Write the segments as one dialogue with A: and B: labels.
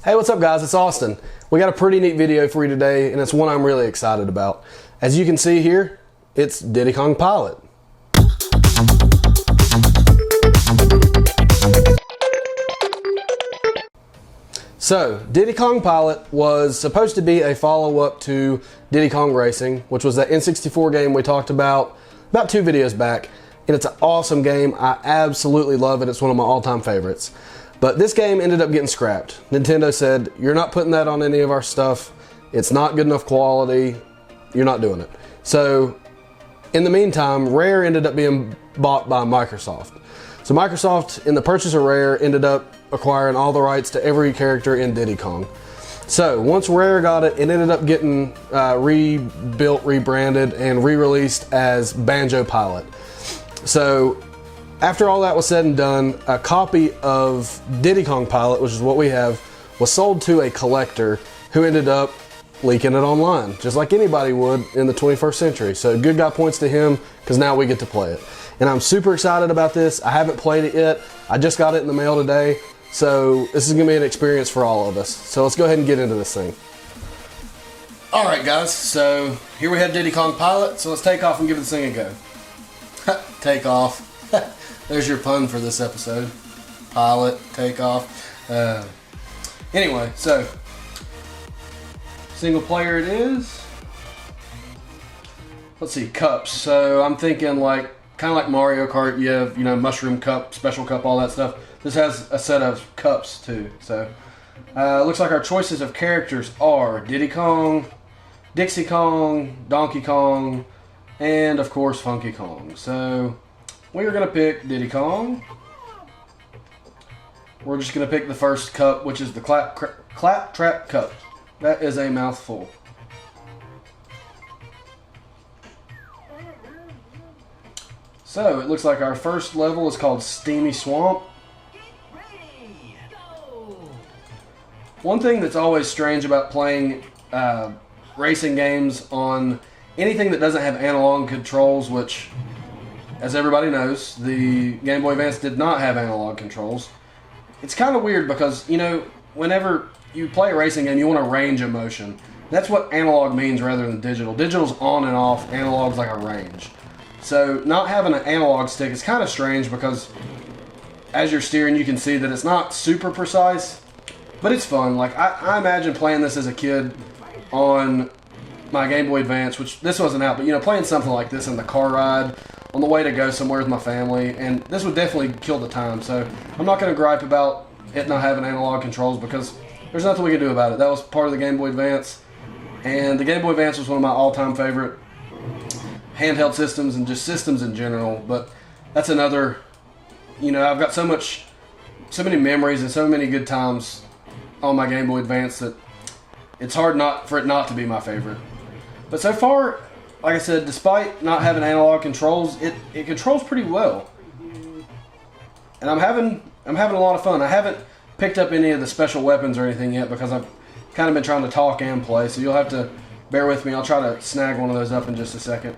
A: Hey, what's up guys? It's Austin. We got a pretty neat video for you today, and it's one I'm really excited about. As you can see here, it's Diddy Kong Pilot. So, Diddy Kong Pilot was supposed to be a follow-up to Diddy Kong Racing, which was that N64 game we talked about 2 videos back, and it's an awesome game. I absolutely love it. It's one of my all-time favorites. But this game ended up getting scrapped. Nintendo said, you're not putting that on any of our stuff. It's not good enough quality. You're not doing it. So, in the meantime, Rare ended up being bought by Microsoft. So Microsoft, in the purchase of Rare, ended up acquiring all the rights to every character in Diddy Kong. So, once Rare got it, it ended up getting rebuilt, rebranded, and re-released as Banjo Pilot. So, after all that was said and done, a copy of Diddy Kong Pilot, which is what we have, was sold to a collector who ended up leaking it online, just like anybody would in the 21st century. So good guy points to him, because now we get to play it. And I'm super excited about this. I haven't played it yet. I just got it in the mail today. So this is going to be an experience for all of us. So let's go ahead and get into this thing. Alright guys, so here we have Diddy Kong Pilot. So let's take off and give this thing a go. Take off. There's your pun for this episode. Pilot, take off. Anyway, so single player it is. Let's see, cups. So I'm thinking like kind of like Mario Kart. You have, you know, mushroom cup, special cup, all that stuff. This has a set of cups too. So looks like our choices of characters are Diddy Kong, Dixie Kong, Donkey Kong, and of course Funky Kong. So we are going to pick Diddy Kong. We're just going to pick the first cup, which is the Claptrap Cup. That is a mouthful. So, it looks like our first level is called Steamy Swamp. One thing that's always strange about playing racing games on anything that doesn't have analog controls, which, as everybody knows, the Game Boy Advance did not have analog controls. It's kind of weird because, you know, whenever you play a racing game, you want a range of motion. That's what analog means rather than digital. Digital's on and off, analog's like a range. So not having an analog stick is kind of strange because as you're steering you can see that it's not super precise, but it's fun. Like I imagine playing this as a kid on my Game Boy Advance, which this wasn't out, but you know, playing something like this in the car ride on the way to go somewhere with my family, and this would definitely kill the time. So I'm not going to gripe about it not having analog controls because there's nothing we can do about it. That was part of the Game Boy Advance, and the Game Boy Advance was one of my all-time favorite handheld systems and just systems in general. But that's another, you know, I've got so many memories and so many good times on my Game Boy Advance that it's hard for it not to be my favorite. But so far, like I said, despite not having analog controls, it controls pretty well. And I'm having a lot of fun. I haven't picked up any of the special weapons or anything yet because I've kind of been trying to talk and play, so you'll have to bear with me. I'll try to snag one of those up in just a second.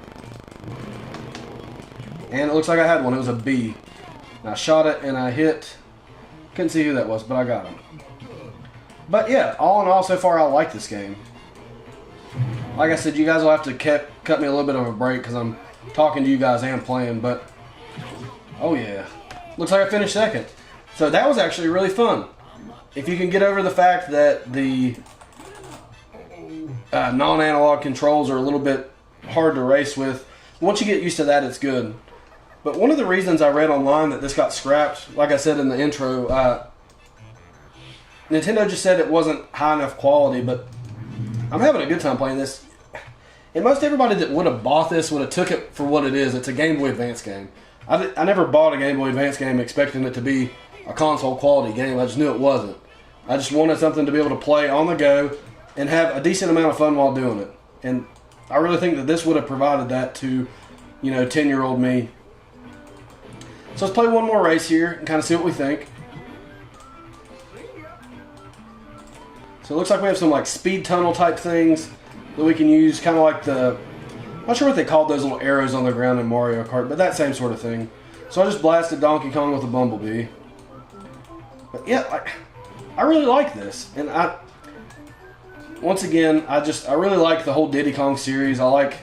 A: And it looks like I had one. It was a bee. And I shot it and I hit. Couldn't see who that was, but I got him. But yeah, all in all, so far I like this game. Like I said, you guys will have to cut me a little bit of a break because I'm talking to you guys and playing, but oh yeah. Looks like I finished second. So that was actually really fun. If you can get over the fact that the non-analog controls are a little bit hard to race with, once you get used to that, it's good. But one of the reasons I read online that this got scrapped, like I said in the intro, Nintendo just said it wasn't high enough quality, but I'm having a good time playing this. And most everybody that would have bought this would have took it for what it is. It's a Game Boy Advance game. I never bought a Game Boy Advance game expecting it to be a console quality game. I just knew it wasn't. I just wanted something to be able to play on the go and have a decent amount of fun while doing it. And I really think that this would have provided that to, you know, 10-year-old me. So let's play one more race here and kind of see what we think. So it looks like we have some like speed tunnel type things that we can use, kind of like the, I'm not sure what they called those little arrows on the ground in Mario Kart, but that same sort of thing. So I just blasted Donkey Kong with a bumblebee. But yeah, I really like this, and once again, I really like the whole Diddy Kong series. I like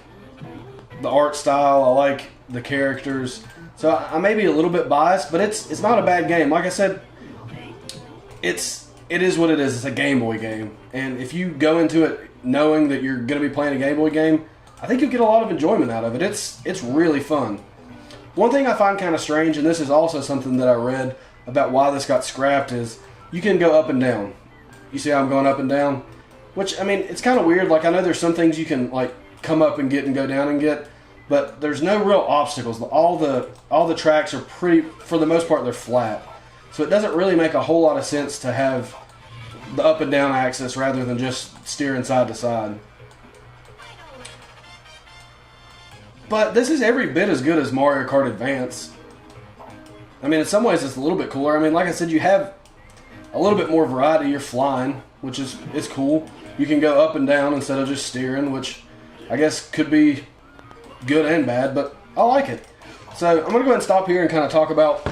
A: the art style. I like the characters. So I may be a little bit biased, but it's not a bad game. Like I said, it is what it is. It's a Game Boy game, and if you go into it knowing that you're going to be playing a Game Boy game, I think you'll get a lot of enjoyment out of it. It's really fun. One thing I find kind of strange, and this is also something that I read about why this got scrapped, is you can go up and down. You see how I'm going up and down? Which, I mean, it's kind of weird. Like, I know there's some things you can, like, come up and get and go down and get, but there's no real obstacles. All the tracks are pretty, for the most part, they're flat. So it doesn't really make a whole lot of sense to have the up and down axis rather than just steering side to side. But this is every bit as good as Mario Kart Advance. I mean, in some ways it's a little bit cooler. I mean, like I said, you have a little bit more variety. You're flying, which is cool. You can go up and down instead of just steering, which I guess could be good and bad, but I like it. So I'm going to go ahead and stop here and kind of talk about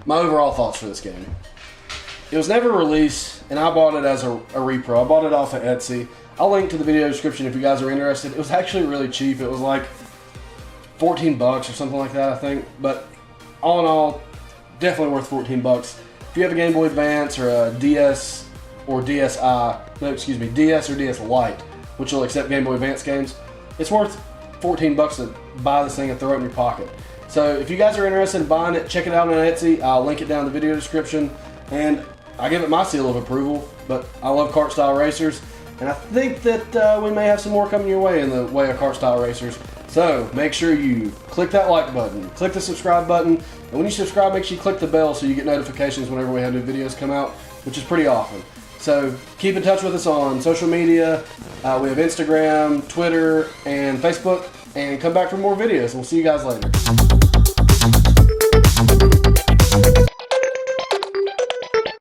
A: my overall thoughts for this game. It was never released, and I bought it as a repro. I bought it off of Etsy. I'll link to the video description if you guys are interested. It was actually really cheap. It was like $14 or something like that, I think. But all in all, definitely worth $14. If you have a Game Boy Advance or a DS or DS or DS Lite, which will accept Game Boy Advance games, it's worth $14 to buy this thing and throw it in your pocket. So if you guys are interested in buying it, check it out on Etsy. I'll link it down in the video description. And I give it my seal of approval, but I love kart style racers. And I think that we may have some more coming your way in the way of kart style racers. So make sure you click that like button, click the subscribe button, and when you subscribe, make sure you click the bell so you get notifications whenever we have new videos come out, which is pretty often. So keep in touch with us on social media. We have Instagram, Twitter, and Facebook, and come back for more videos. We'll see you guys later.